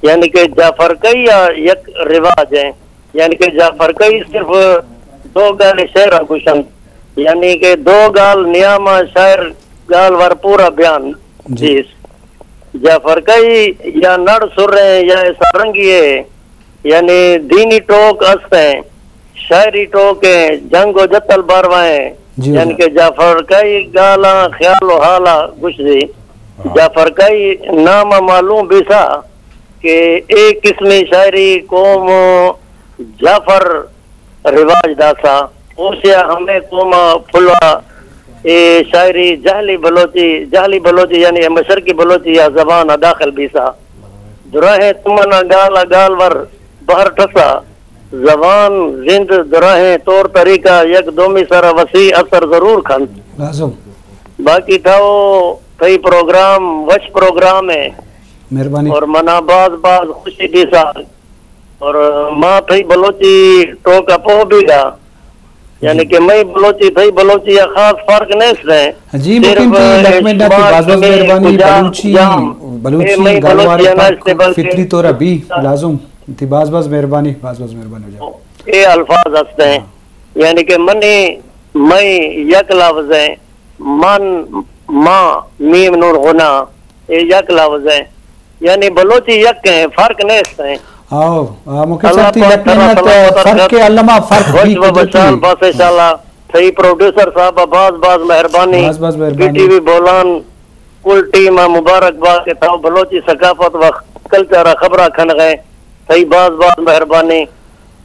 یعنی کہ جعفر کئی یک رواج ہے، یعنی کہ جعفر کئی صرف دو گال شعر گشن، یعنی کہ دو گال نیامہ شاعر گال ور پورا بیان جیس جعفر کئی یا نڑ سر رہے یا سارنگی ہے، یعنی دینی ٹوک است ہیں، شاعری ٹوک ہیں، جنگ و جتل باروائیں، یعنی کہ جعفر کئی گالا خیال و حالا گش دی جعفر کئی نام معلوم بیسا کہ ایک قسمی شاعری قوم جعفر رواج داسا اوشیا ہمیں قوم پھلوا شاعری جہلی بلوچی یعنی مشرقی بلوچی یا زبان داخل بیسا دراہیں تمنا گالا گال ور بہر ٹسا زبان زند دراہیں طور طریقہ یک دومی سارا وسیع اثر ضرور کھن باقی تھا وہ کئی پروگرام وش پروگرام ہے مہربانی اور منا باز خوشی دیسا اور ماں تھئی بلوچی ٹوک اپو بھی گا یعنی کہ میں بلوچی یا خاص فرق نہیں سنے جی ممکن تھی لکمنڈا کی باز مہربانی بلوچی گالواری فطری طور ابھی لازم تھی باز مہربانی ہو جائے یہ الفاظ ہستے ہیں یعنی کہ منی میں یک لفظ ہے من ماں میم نور ہونا یہ یک لفظ ہے یعنی بلوچی یک ہیں فرق نہیں ستے ہیں ممکن سکتی لکمنڈا فرق کے علمہ فرق بھی بچال باس انشاءاللہ صحیح پروڈیوسر صاحب باز مہربانی پی ٹی وی بولان کل ٹیم مبارکباد کے تھا بلوچی ثقافت و کلچر خبرہ کھن گئے صحیح باز مہربانی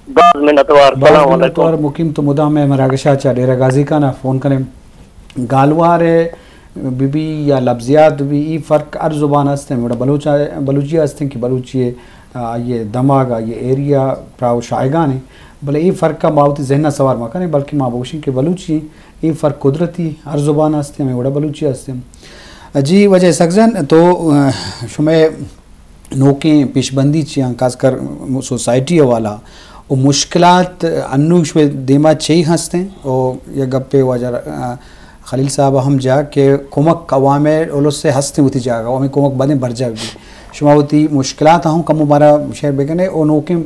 باز منتوار سلام علیکم مقیم تو مدام ہے مراگشا چا ڈیرہ غازی کا نا فون کریں گالوار بی بی یا لفظیات بھی ای فرق ار زبان ہستے ہیں بلوچی ہستے ہیں کہ بلوچی یہ دماغ یہ ایریا پراو شائگان ہیں بلے ای فرق کا ماوتی ذہنہ سوار مکانے بلکہ ماں بوشن کے بلوچی ای فرق قدرتی ار زبان ہستے ہیں وڑا بلوچی ہستے ہیں جی وجہ سکزن تو شمیں نوکیں پیش بندی چیاں خاص کر سوسائٹی والا وہ مشکلات انوش میں دیما چہی ہستے ہیں اور یہ گپے وجہ خلیل صاحب ہم جا کہ کمک عوام اولو سے ہستے ہوتی جاگا وہ ہمیں کمک بدیں بھر جا بھی شما ہوتی مشکلات ہوں کم ہمارا شہر بگنے اور نوکیں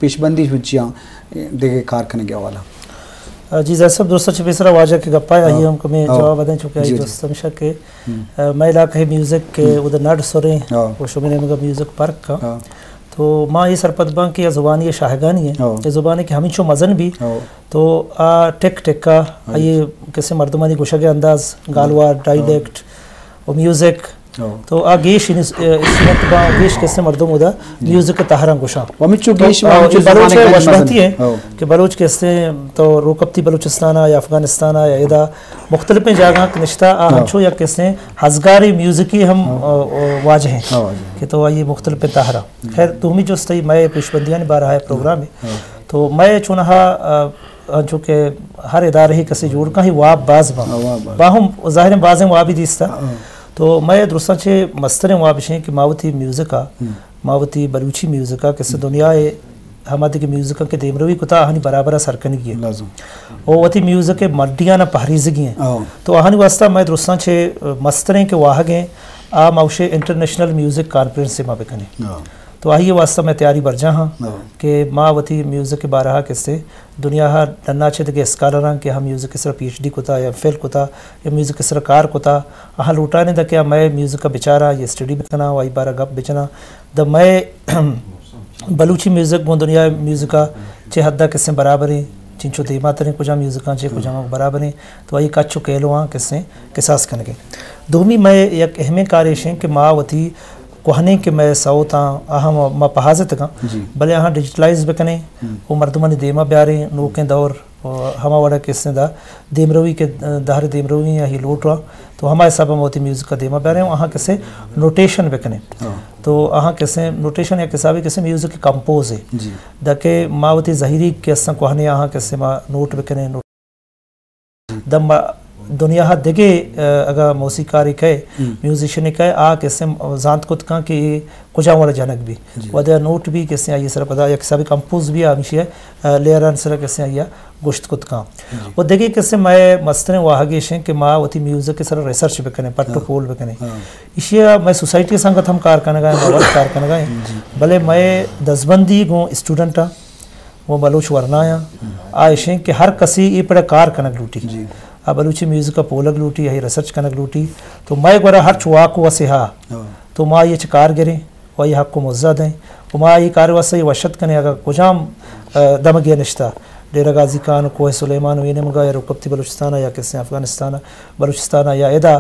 پیش بندی چیاں دیکھے کارخانے کے حوالہ جی زید صاحب دوستوں چھپیسرا واجہ کے گپائے آئیے ہم کو میں جواب دیں چکے آئی دوست ہمیشہ کے میں علاقہ ہے میوزک کے ادھر نڈ سوریں وہ شمینے مگا میوزک پارک کا تو ماں یہ سرپت بانک کی زبانی شاہگانی ہے یہ زبانی کی ہمیں مزن بھی تو ٹک کا یہ کسی مردمانی گوشہ انداز گالوار ڈائلیکٹ و میوزک تو گیش اسمت با گیش کیسے مردم ادا میوزک تہران گوشا بلوچ وشبہتی ہے کہ بلوچ کیسے تو روکبتی بلوچستانہ یا افغانستانہ یا ادا مختلف جگہ نشتہ ہنچو یا کیسے ہزگاری میوزکی ہم واجہ ہیں کہ تو یہ مختلف تہرا خیر تمہیں جو ستی میں پیشبندیاں بارہ ہے پروگرام ہے تو میں چونہا جو کہ ہر ادارے ہی کسی جوڑ کا ہی واب باز باہم ظاہر بازیں وابی دیستا تو میں درستان چھے مستریں وابشیں کہ ماوتی میوزکا ماوتی بلوچی میوزکا کسی دنیا ہمارے کے میوزکا کے دیمروی کتا آہنی برابرہ سرکنگی ہے اور واتی میوزک مڈیاں پہریزگی ہیں تو آہنی واسطہ میں درستان چھے مستریں کے واہگیں آوشے انٹرنیشنل میوزک کانفرنس سے ماں بکنے تو آئیے واسطہ میں تیاری برجا ہاں کہ ماں وتی میوزک کے بارہا کسے دنیا ہاں ننا چھے دے اسکالران کہ ہم میوزک کس طرح پی ایچ ڈی کتا یا فیل کتا یا میوزک کس طرح کار کتا آہاں لوٹانے دا کیا میں میوزک کا بچارا یہ اسٹڈی بکنا وائی بارہ گپ بچنا دا میں بلوچی میوزک وہ دنیا میوزکا چھے حدہ کسے برابر ہیں چنچو دیما تریں کجا میوزکاں چھے کجا برابر ہیں تو آئی کچھو کہلو ہاں کسے قصاص کنگے دومی میں یک اہمی کاریشیں کہ ماں وتی کوہنے کہ میں سوتاں اہم ما پہازت کا بلے ہاں ڈیجیٹلائز بکنے وہ مردمانی دیما بیاریں نوکیں دور ہما وڑا کس نے دا دیمروی کے دہر دیمروی یا ہی لوٹ رہا تو ہمارے سابہ موتی میوزک کا دیما بیاریں وہاں کسے نوٹیشن بکنے تو وہاں کسے نوٹیشن یا کسابی کسے میوزک کمپوز ہے دا کہ ماوتی ظاہری کے اساں کوہنے وہاں کسے ما نوٹ بکنے دم دنیا ہا دگے اگر موسیقاری کہے میوزیشین کہے آ کیسے زانت کت کہاں کہ کجا والا جانک بھی ودیا نوٹ بھی کیسے آئیے سر پتا یا کسا بھی کمپوز بھی آمیشی ہے لیران سر کیسے آئیے گوشت کت کہاں وہ دیکھیں کیسے میں مستنے واہگیش ہیں کہ ماں وتی میوزک کے سر ریسرچ بکنے پٹو پول بکنے اشیا میں سوسائٹی سنگت ہم کار کرنے گئے مواد کار کرنے گئے بھلے میں دسبندی گوں اسٹوڈنٹ ہاں وہ بلوچ ورنہ آیا آئیشیں کہ ہر کسی ای پڑے کار کنک لوٹی بلوچی میوزک کا پولگ لوٹی ہے ریسرچ کنک لوٹی تو میں گورا ہر چواک واسے ہاں تو ماں یہ چکار گریں وہ یہ حق کو مزہ دیں وہ ماں یہ کار واسے یہ وشت کنے اگر کجام دمگیا نشتہ ڈیرہ غازی خان کوہ سلیمان وین مگا یا رکبتی بلوچستانہ یا کسی افغانستانہ بلوچستانہ یا ادا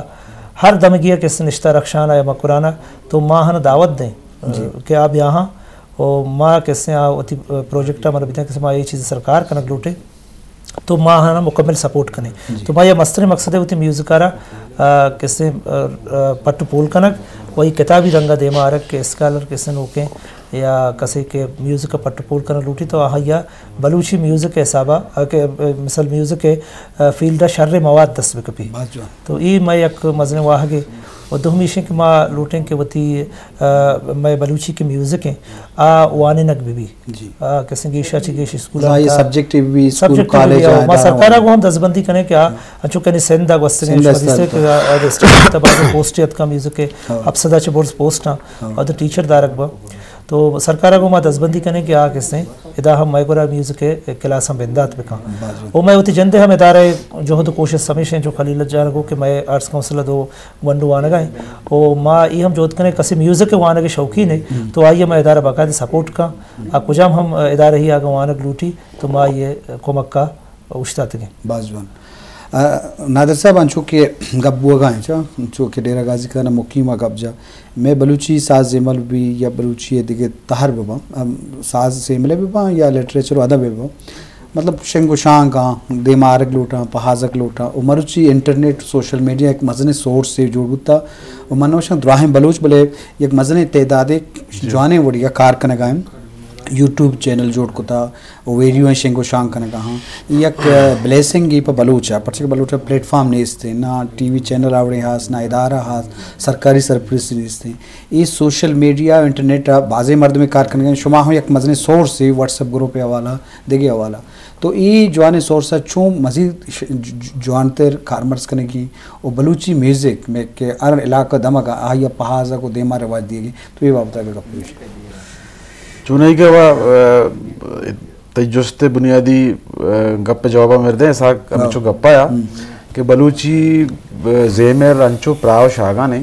ہر دمگیا کسی نشتہ رکشانہ یا مقرانہ تو ماں ہن دعوت دیں کہ آپ یہاں اور ماں کیسے ہوتی پروجیکٹا مطلب اتنا کیسے ماں یہ چیز سرکار کنک لوٹے تو ماں ہاں مکمل سپورٹ کنے تو ماں یہ مستر مقصد ہے ہوتی میوزکارا کیسے پٹ پول کنک وہی کتابی رنگا دے مارک کے اسکالر کیسے نوکیں یا کسی کے میوزک کا پٹ پول کنک لوٹی تو آہا یا بلوچی میوزک کے حسابہ مثل میوزک کے فیلڈا شر مواد دست بکپی تو یہ میں یک مزن واہگے اور دومیشیں کہ ماں لوٹیں کہ وتی میں بلوچی کے میوزک ہیں وانے نک بھی کسی گیشا چی گیش اسکول یہ سبجیکٹیو بھی اسکول کالج ہے ماں سرکارہ کو ہم دزبندی کریں کہ انچو کہنے سندہ گوستنے شوادی سے اسٹیٹ تباز پوسٹیت کا میوزک ہے افسدہ چھ بورس پوسٹ ہاں اور تو ٹیچر دارک با تو سرکارہ کو ماں دزبندی کریں کہ کسیں ادا ہم مائگورا میوزک کے کلاس ہم بندات بکاں وہ میں ہوتی جندے ہم ادارے جو ہم تو کوشش سمیش ہیں جو خلیل جانگو کہ میں آرٹس کونسلر دو ونڈو آنے گئے اور ماں یہ ہم جوت کریں کسی میوزک کے وانے کے شوقین ہے تو آئیے میں ادارہ باقاعدہ سپورٹ کا کجام ہم ادارہ ہی آگا وانک لوٹی تو ماں یہ کومک کا اشتات گئے بازوان نادر صاحب انچو کہ گب وہ گائیں چو کہ ڈیرہ غازی خانہ مقیمہ گب جا میں بلوچی ساز زیمل بھی یا بلوچی دیگے تہر ببا ساز زیملے ببا یا لٹریچر و ادب ببا مطلب شنگ و شانگ دے مارک لوٹا پہازک لوٹا و مروچی انٹرنیٹ سوشل میڈیا ایک مزن سورس سے جوڑ بتا و منوشن دراہم بلوچ بلے ایک مزن تعداد جوانے وڑیا کار کنگائیں یوٹیوب چینل جوڑ کتا ویڈیو ہیں شنگو شانگ کرنے کہاں یک بلیسنگ پا بلوچا پرچک بلوچا پلیٹ فارم نیستے نہ ٹی وی چینل آوڑے ہاس نہ ادارہ ہاس سرکاری سرپرستی نیستے یہ سوشل میڈیا انٹرنیٹ بازے مرد میں کار کرنے شما ہوں یک مزنے سورس سے واٹس اپ گروپ حوالہ دیگے حوالہ تو یہ جوانے سورس چون مزید جوانتر کارمرز کرنے کی اور بلوچی میوزک میں کہ ار علاقہ دمگا آیا پہازہ کو دیما رواج دیے گی تو یہ بابتا گا پوچھ چونہی کہ وہ تجستے بنیادی گپ جوابہ مردے ہیں ساک انچو گپ آیا کہ بلوچی زیمر انچو پراو شاگانے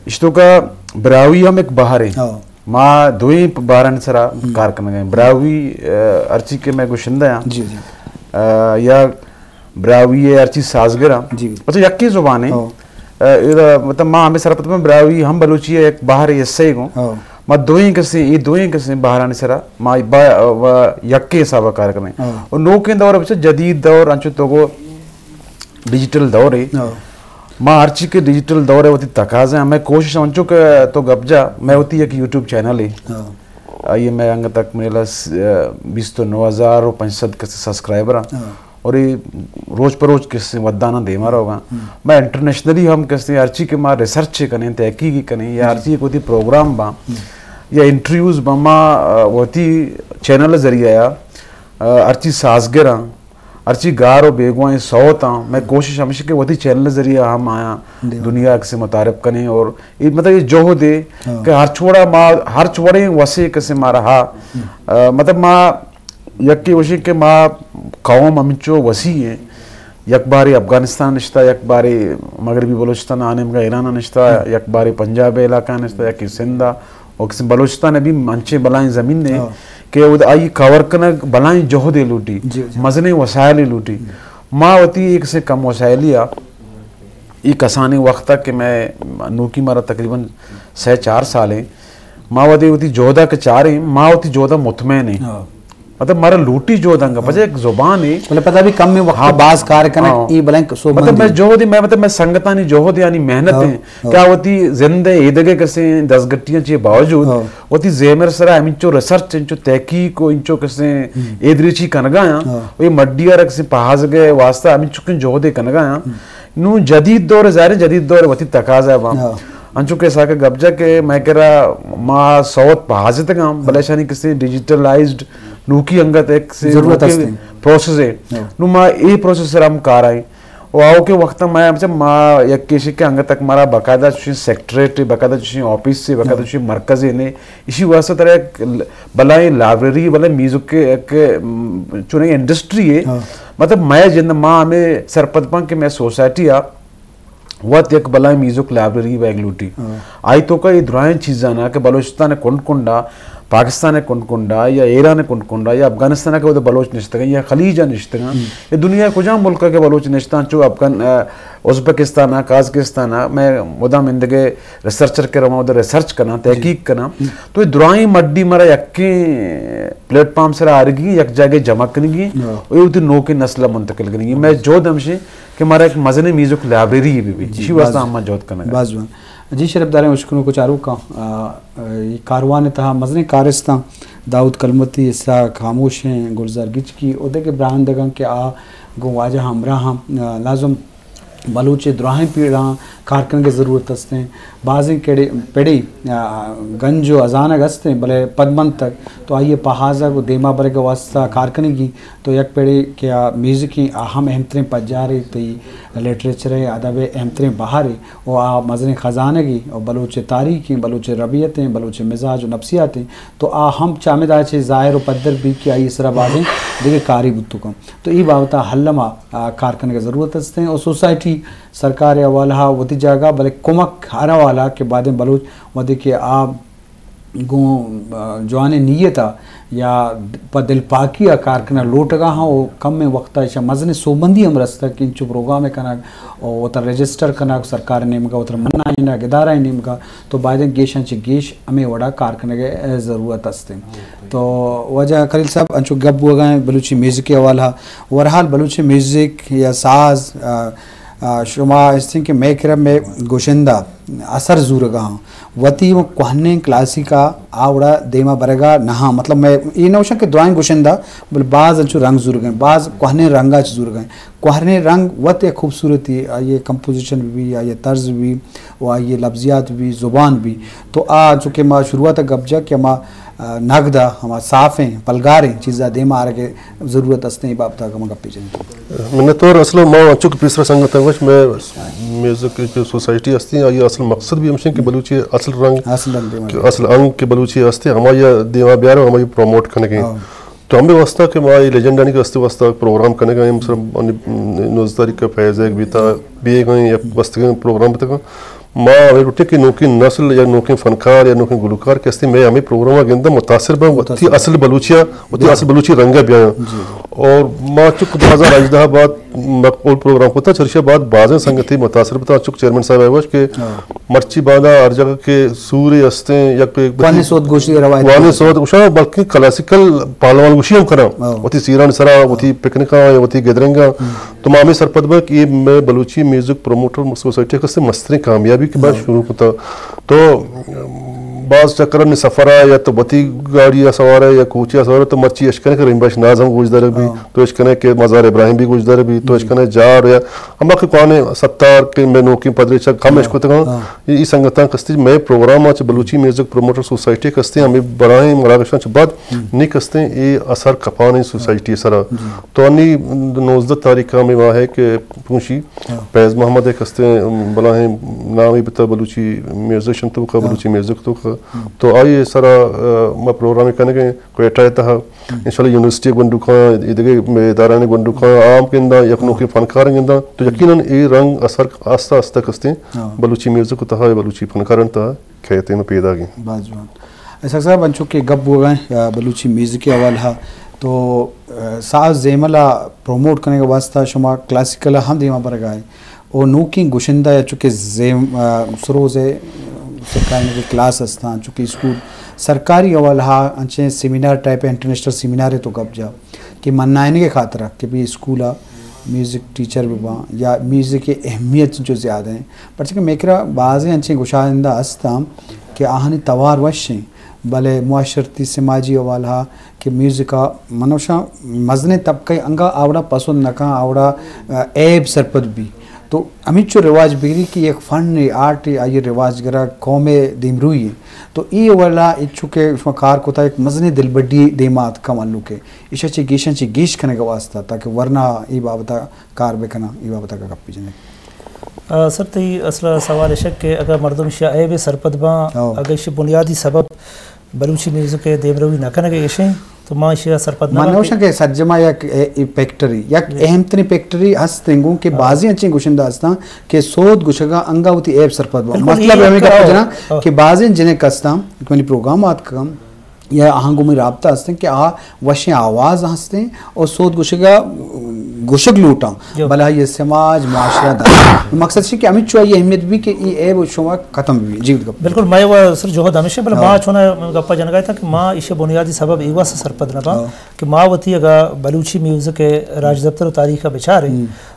اشتو کا براوی ہم ایک بہار ہیں ماں دوئی بہارن سرا کار کرنے گئے براوی ارچی کے میں گوشندہ ہیں یا براوی ارچی سازگرہ مطلب یکی زبان ہے مطلب ماں ہمیں سرا پتہ میں براوی ہم بلوچی ایک بہار ہے اس سے گوں ما دوئیں کسی یہ دوئیں کسی باہرانی سرا ما یکی حسابہ کار کرنے اور نوکیں دور ہے جدید دور انچو تو کو ڈیجیٹل دور ہے ما ہر چیز کے ڈیجیٹل دور ہے ہوتی تقاضیں میں کوشش انچو کہ تو گپ جا میں ہوتی ہے کہ یوٹیوب چینل ہے یہ میں انگ تک میرے 29,500 کسی سبسکرائبر ہیں اور یہ روز پر روز کسی ودانہ دے مارا ہوگا میں انٹرنیشنلی ہم کسی ہر چیز کے ماں ریسرچ کریں تحقیقی کریں یا ہر چیز ہوتی پروگرام با یا انٹرویوز با ماں ہوتی چینل ذریعہ یا ہر چیز سازگر ہیں ہر چیز گار و بیگوائیں سوت ہیں میں کوشش ہمیشہ کہ ہوتی چینل ذریعہ ہم آیا دنیا سے متعارف کریں اور مطلب یہ جو دے کہ ہر چھوڑا ماں ہر چھوڑے وسیع کسی ماں رہا مطلب ماں یکی وشی کہ ماں قوم ہمچو وسیع ہیں یک باری افغانستان نشتا یک باری مغربی بلوچستان آنے مگا ایران نشتا یک باری پنجاب علاقہ نشتا یکی سندہ اور کسی بلوچستان بھی منچے بلائیں زمین نے کہ آئی کور کنگ بلائیں جہدے لوٹی مزنے وسائلی لوٹی ماں ہوتی ایک سے کم وسائلیا ایک کسانی وقت تک کہ میں نوکی مارا تقریباً 4 سال ہیں ماں ہوتی جہدہ کے 4 ہیں ماں ہوتی جہدہ مطمئن ہیں मतलब मारा लूटी जो दंगा बजे एक जुबान है मतलब पता भी कम में वक्त बाज कार्य करना ई ब्लैंक सो मतलब मैं जोहद मैं मतलब मैं संगतानी जोहद यानी मेहनत है क्या होती जिंदे ईदगे कैसे 10 गट्टियां के बावजूद होती जेमर सरा इंचो रिसर्च इंचो तहकीक को इंचो कैसे एदरीची कनगाया वो मड्डिया रख से पहाज गए वास्ता अमिन चुके जोहद कनगाया नु जदीद दौर ज़ाहिर जदीद दौर वती तकाजा है वहाँ अंचु के साके गब्जा के मैं कह रहा माँ सौत पहाज तक हम बलेशानी किसी डिजिटलाइज्ड नूकी अंगत एक से प्रोसेस है नु माँ ये प्रोसेस हम कार आई वो आओ के वक्त मैं हमसे माँ एक किसी के अंगत तक मारा बकायदा चुशी सेक्रेटरी बकायदा चुशी ऑफिस से बकायदा चुशी मरकज ने इसी वास्ते तरह बलाई लाइब्रेरी बलाई म्यूजिक के चुने इंडस्ट्री है मतलब मैं जिन माँ हमें सरपंच के मैं सोसाइटी आ वत एक बलाई म्यूजिक लाइब्रेरी वैगलूटी आई तो का ये दुरायन चीज़ जाना कि बलोचिस्तान कोंडकोंडा पाकिस्तान कोंडकोंडा या ईरान कोंडकोंडा या अफगानिस्तान के वो बलोच निश्तगा या खलीजा निश्तगा ये दुनिया कुछ मुल्क के बलोच निश्तान चो अफगान उज़्बेकिस्तान काज़किस्तान मैं मुदाम इंदगे रिसर्चर के रहा उधर रिसर्च करना तहकीक करना तो ये दुराई मड्डी मरा यक्के प्लेटफॉर्म से आरगी यक जगह जमा करेंगी और ये नो के नस्ल मुंतकिल करेंगी मैं जो दमशे कि हमारा एक मजने म्यूजिक लाइब्रेरी भी इसी वास्ते हम जोत करना बाजवान जी शरफदार मुश्किलों को चारू का कारवान तहा मजने कारिस्ता दाऊद कलमती इसा खामोश हैं गुलजार गिच की उदे के ब्राहन दगन के आ गो वाजा हमरा हम लाजम बलूचे द्राहें पीड़ा कारकन की ज़रूरत हस्ते हैं बाज़ें केड़े पेड़ी गंजो अजानक हस्ते हैं भले पदमन तक तो आइए पहाजा को देमा बरे का वास्ता कारकनी की तो यक पेड़ी क्या म्यूज़िक की अहम अहमतरें पजारे तो लिटरेचर अदब अहमतरें बाहर और आ मज़ने ख़जाने की और बलूच तारीख़ी बलूच रबियतें बलूच मिजाज और नफ्सियातें तो आ हम चामेदा चे ज़ाहिर और पद्दर भी कि आई इसरा बाज़ें देखे कारी बुत्तु कम तो ये बाबता हल्लमा कारकन की ज़रूरत हस्ते हैं और सोसाइटी सरकार वाला वती जगह भले कुमक हारा वाला के बाद में बलूच वदी के आप गो जवाने नियता या दिल पाकी कारकना लोटगा हाँ वो कम में वक्त ऐसा मजने सोबंदी हम रस्ता कि इंचु प्रोग्राम में कना और उतर रजिस्टर कना सरकार नेम का उतर मन्ना है ना गिदारा है नेम का तो बायदे गेश अंच गेश हमें वड़ा कारकने के ज़रूरत हस्ते तो वजह खलील साहब अंचु गब हुआ गए बलूची म्यूज़िक के हवाला वरहाल बलूची म्यूज़िक या साज शुमा इस कि मैं करब में गोशिंदा असर जूरगा वती वो कहने क्लासिका आवड़ा देमा बरेगा नहा मतलब मैं ये नौशा के दुआएं गोशिंदा बोले बाज अंचु रंग जूर गए बाज कहने रंगा जूर गए कहने रंग वत एक खूबसूरती ये कंपोजिशन भी ये तर्ज भी और ये लफ्जियात भी ज़ुबान भी तो आ चूँकि माँ शुरुआत गब्जा कि माँ नगदा हमारा साफ़ें पलगारें चीज़ा देमा आ रहे ज़रूरत हस्ते बाबता का मगपी चले मैंने तो असल माँ चुक पिसरा संगत है वश मैं म्यूजिक जो सोसाइटी हस्ती है ये असल मकसद भी हमसे कि बलूची असल रंग असल अंग के बलूची हस्ते हमारे देवा ब्यार हमारी प्रमोट करने के तो हमें वास्ता के माँ ये लेजेंडानी के हस्ते वास्ता प्रोग्राम करने का हम सब नौजदारी का फैज़ है भी था भी गए या वस्ते प्रोग्राम तक माँ हमें रुटे की नौकी नस्ल या नौकी फनकार या नौकी गुलकार के हस्ते मैं हमें प्रोग्राम के अंदर मुतासिर थी असल बलूचिया होती असल बलूची रंगा ब्याह और माँ चुक 2018 बाद मकबूल प्रोग्राम होता चर्चा बाद बाज़ें संगति मुतासिर बता चुक चेयरमैन साहब है के मर्ची बांधा हर जगह के सूर्य हस्ते या वाने सोद उषा बल्कि क्लासिकल पालवाल गुशी हम करा होती सीरान सरा होती पिकनिका या होती गैदरिंगा तो मामी सरपद कि मैं बलूची म्यूजिक प्रोमोटर सोसाइटी के मस्तरी कामयाबी के बाद शुरू होता तो बाज़ चक्कर में सफ़र या तो बती गाड़ियाँ सवार है या कोचिया सवार तो मर्ची अशकने के रिम्बाश नाज़म गुजदर भी तो अशकने के मज़ार इब्राहिम भी गुजदर भी तो अशकने जार या हम के कौने सत्तार के मैं नौकी पदरी चक हम इसको तक ये संगठन कस्ती मैं प्रोग्राम आज बलूची म्यूजिक प्रोमोटर सोसाइटी कस्ती हमें बढ़ाएं मराकशां बाद नहीं कस्ते ये असर कपाने सोसाइटी सरा तो अन्नी 19 तारीख में वहाँ है कि पूछी फैज़ मोहम्मद कस्ते बलाएं नाम ही बता बलूची म्यूजिशियन तो का बलूची म्यूजिक तो आइए सारा मैं प्रोग्राम करने के कोई अट्ठाईस था इंशाल्लाह यूनिवर्सिटी गुंडुखा इधर में दाराने गुंडुखा आम के अंदर यकनों के फनकार के अंदर तो यकीनन ये रंग असर आस्ता आस्ता कस्ते बलूची म्यूजिक को तहा बलूची फनकार तहा कहते हैं पैदा की बाजवान ऐसा साहब बन चुके गब हो गए बलूची म्यूजिक के हवाला तो साज जेमला प्रमोट करने के वास्ता शुमा क्लासिकल हम देमा पर गए और नूकी गुशिंदा या चुके जेम सरोज़ सरकारी की क्लास अस्तां चूँकि स्कूल सरकारी अवल हा अंचे सेमिनार टाइप इंटरनेशनल सेमिनार है तो कब जा कि मन्नाने के खातिर कि भी स्कूल आ म्यूज़िक टीचर भी बा या म्यूज़िक की अहमियत जो ज़्यादा है पर कि मेकरा बाज़ अंचे गुशाइंदा अस्तां कि आहनी तवार वशें भले मुआशरती समाजी अवाल हा कि म्यूज़िका मनोशा मजने तबके अंगा आवड़ा पसंद नका आवड़ा ऐब सरपद भी तो अमित जो रिवाज बिगड़ी कि एक फन आर्ट ये रिवाज गरा कौमे दिमरुई है तो ये वाला इच्छु के कार को था एक मजने दिल बड्डी देमात कमालू के इशा ची गेशन ची गेश करने का वास्ता ताकि वरना ये बाबता कार बेकना ये बाबता का कपी जने सर तो असला सवाल शक के अगर मर्दम शिया ऐब सरपदबा अगर इस बुनियादी सबब बलूची म्यूजिक के देमरुई न करने के इशे तो माशिया सरपद मानवशा के सज्जमा या फैक्टरी या अहमतनी फैक्टरी हस्तेंगु के बाजी अच्छे गुशिंदा हस्ता के सोद गुशगा अंगावती ऐब सरपद मतलब हमें का जना कि बाजी जिन्हें कस्ता कोई प्रोग्राम आत कम या आहंगु में राब्ता हस्ते कि आ वशे आवाज हस्ते और सोद गुशगा गुशक लूटा भला ये समाज मुआशरा दा मकसद से कि अमित ये अहमियत भी कि ये ऐब शुमा खत्म भी जीवित बिल्कुल मैं वो सर जो हमेशा भला माँ छोना गप्पा जनगाया था कि माँ इसे बुनियादी सबब इवा से सरपद न पा कि माँ वती अगर बलूची म्यूजिक के राज दफ्तर तारीख का बेचारे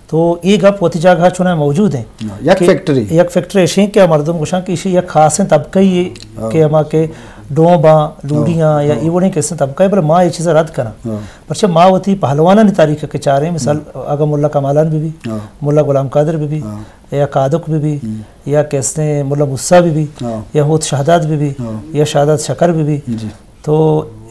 तो ये गप वती जगह चुना मौजूद है एक फैक्ट्री ऐसी क्या मर्दम गुशा की इसी एक खास तबका ही के हमा के डोबा लूड़ियाँ या इवोने कैसे तबका है पर माँ ये चीज़ रद्द करा पर माँ वती पहलवाना ने तारीख के चारे मिसाल अगर मुल्ला कमालान भी मुल्ला गुलाम कादर भी या कादुक भी या कैसे मुल्ला मुस्सा भी या होत शहादात भी या शहादात शकर भी तो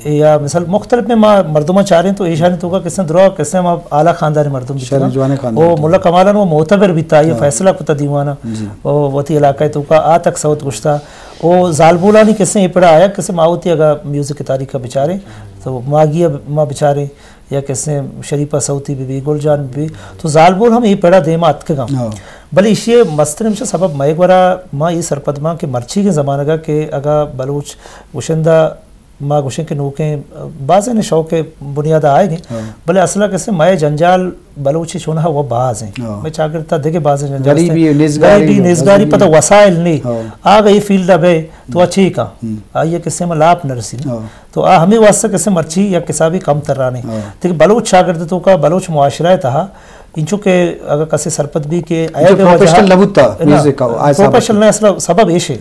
या मिसाल मुख्तलिफ में माँ मर्दमा चाह रहे हैं तो ईशानी तो का किसने द्रोह किसने माँ आला खानदानी मर्दम वो मुल्ला कमालन वो मोतबर भी था ये फैसला कुता दीवाना वो वती इलाका तो का आ तक सऊत गुश्ता वो जालबूला नहीं किसने ये पड़ा आया किसने मावती अगर म्यूजिक की तारीख का बेचारे तो मागिया माँ बेचारे या किसने शरीफा सऊती भी गुलजान भी तो जालबूल हम ये पड़ा दे मात के गाँव भले इसी मस्तरम से सबब मैगवरा माँ ये सरपदमा के मर्ची के ज़माने का के अगर बलूच गुशिंदा माँ गुशे के नूके बाज़ ने शौक के बुनियाद आएंगे भले असला कैसे मैं जंजाल बलूची छूना वो बाज़ हैं मैं चाहता देखे बाज़ जंजाल निज़गारी पता वसाइल नहीं आ गई फील्ड अब है तो अच्छी का आइए किससे में लाभ नरसी तो हमें वास्ते कैसे मर्ची या किसा भी कम तरह नहीं देखिए बलूच शागिर्दों का बलूच मुआशरा था इंचो के अगर कसे सरपद भी के आए प्रोफेशनल लबुता म्यूजिक का प्रोफेशनल ने असला सबब ऐसे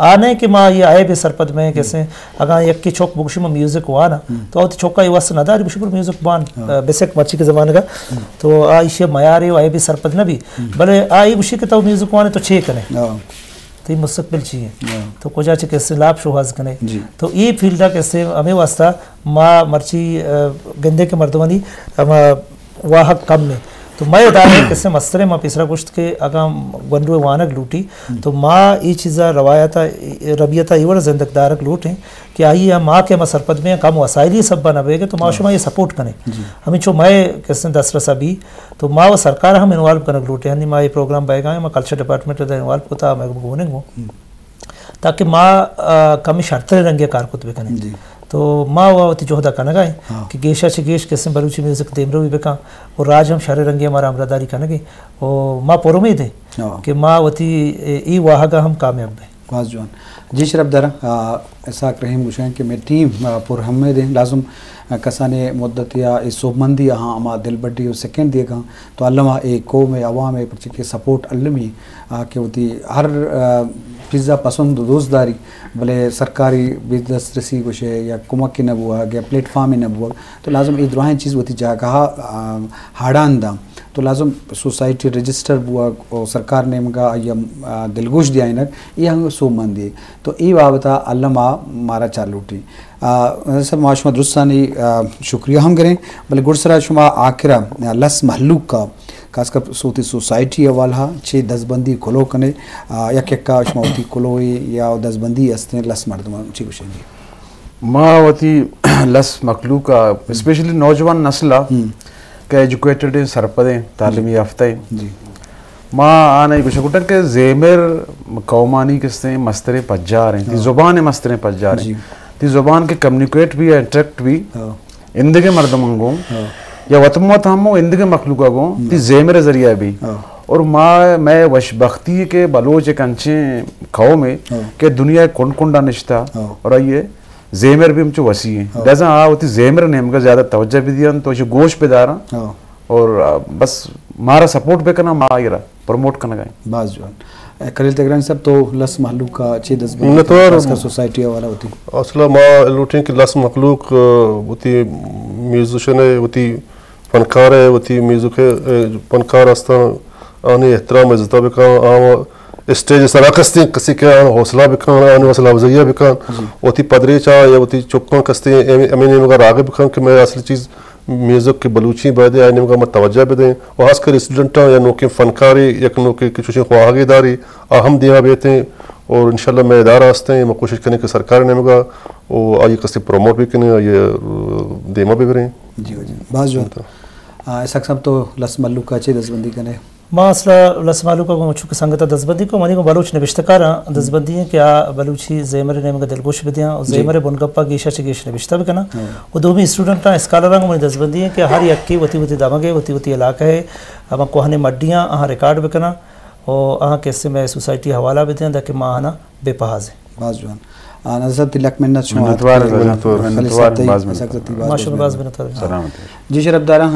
आने के माँ ये आए भी सरपद में कैसे अगर एक की चौक बुक्शी में म्यूजिक हुआ ना तो और चौका ये वास्ते नदारी बुशपुर म्यूजिक बान बेसिक मच्छी के ज़माने का तो आ इसे मयारे आए भी सरपद न भी भले आई बुशी के तो म्यूजिक हुआ तो छे करें तो ये मुस्तकबिल चाहिए तो कुछ अच्छे कैसे लाभ शुहाज करें तो ये फील्ड कैसे हमें वास्ता माँ मर्ची गंदे के मर्दवानी वाह कम में तो मैं दाने कैसे मस्तरे माँ पिसरा गुश्त के अगम गंडुए वानक लूटी तो माँ ये चीज़ा रवायता रबियता इवर जिंदगदारक लूटें कि आइए हम माँ के सरपद में कम वसाइली सब बनावेगे तो माशुमा ये सपोर्ट करें हमें जो मैं कैसे दसरसा भी तो माँ वो सरकार हम इन्वॉल्व करने लूटे यानी माँ ये प्रोग्राम बैगा मैं कल्चर डिपार्टमेंट इन्वॉल्व होता मैं घूमने को ताकि माँ कमी शर्तें रंगे कारकुत भी करें तो माँ वती जोहदा करना गए कि गेशा से गेश कैसे बलूची म्यूजिक देमरो भी बेका और राज हम शरे रंगे हमारा अमरादारी करने गए और माँ पोरो में दे कि माँ वती ई वाहगा हम कामयाब है वाज जवान जी शरफ दरा ऐसा रहीम गुशान कि मैं टीम पुर हमें दे लाजुम कसाने मुद्दत या सोबमंदी हाँ अमा दिल बड्डी और सेकेंड दिए कहाँ तो अल्लामा एक को में अवाम के सपोर्ट अल्लमी कि होती हर पिज़्ज़ा पसंद दोस्तदारी भले सरकारी बिजनेस रसी कुछ है या कुमक की नबुआ या प्लेटफॉर्म में नबुआ तो लाजम ये दुआएं चीज़ होती जा कहा हाड़ान दा तो लाजम सोसाइटी रजिस्टर बुआ और सरकार ने मगा या दिलगोश दिया इनक ये हम सोमन दिए तो ये बाबता अल्लामा मारा चालूटी सब माशुमा दुरुस्तानी शुक्रिया हम करें भले गुरसरा शुमा आखिरा लस महलूक का खासकर सोती सोसाइटी वाला 6-10 बंदी खोलो कने या क्या शुमावती खोलो या 10 बंदी अस्ते लस मर्दमा ची कुछ मावती लस मखलूका स्पेशली नौजवान नस्ल के एजुकेटेड सरपदे तालीमी याफ्ता जी माँ आने कुछ कुटन के ज़ेमर कौमानी किस्ते मस्तरे पज्जा रहे हैं ज़ुबान मस्तरे पज्जा रहे हैं ती ज़ुबान के कम्युनिकेट भी इंटरेक्ट भी इंदे के मर्दमंगों या वतमत हमो इंदे के मखलूका गो ती ज़ेमर ज़रिया भी اور میں وشبختی کے بلوچ ایک انچے کھاؤ میں کہ دنیا کنڈا نشتہ اور یہ زیمر بھی ہم چو وسیع ہیں جیسا ہوتی زیمر نے ہم کا زیادہ توجہ بھی دیا تو یہ گوشت پہ دارا اور بس مارا سپورٹ پہ کرنا مارا پروموٹ کرنا گئے بعض جوان کلیل تگرانی صاحب تو لس محلوق کا اچھی دزبان سوسائٹی والا ہوتی اصلا ما لوٹیں کہ لس مخلوق ہوتی میوزیشن ہے ہوتی فنکار ہے ہوتی میوزک ہے فنکار استان آنی احترام عزتہ بکان آن اسٹیج سراکستی کسی کے آن حوصلہ بکان آنی حوصلہ افزائیہ بکان ہوتی پدری چاہ یا ہوتی چپکان کستی امین مگا راغب بکان کہ میں اصلی چیز میوزک کی بلوچی بہدے آئینے مگا متوجہ بدیں اور خاص کر اسٹوڈنٹاں یا نوکیں فنکاری یک نوکیں کچھ خواہی داری اہم دیاں بیتے ہیں اور انشاءاللہ میں ادارہ ہستے ہیں میں کوشش کرنے کہ سرکار نے مگا وہ آئی کسی پروموٹ بھی کرنے یہ دیما بھی بریں جی بعض جو اسحاق صاحب تو لس ملو کا اچھی دزبندی کرنے ما اصلا لس مالو کا مچھو کے سنگتا دزبندی کو منی کو بلوچ نبشتکارا دزبندی ہیں کہ بلوچی زیمر نے مگا دلگوش بدیاں اور زیمر بنگپا گیشا چگیش نبشتہ بکنا وہ دومی اسٹوڈنٹاں اسکالران منی دزبندی ہیں کہ ہر یکی وتی دامگے وتی علاقہ ہے اما کوہنے مڈیاں آہاں ریکارڈ بکنا اور آہاں کیسے میں سوسائٹی حوالہ بدیاں تاکہ ماں آنا بے پہاز ہے بعض جوان نظر تلک منت شما منتوار جی شرف دارہ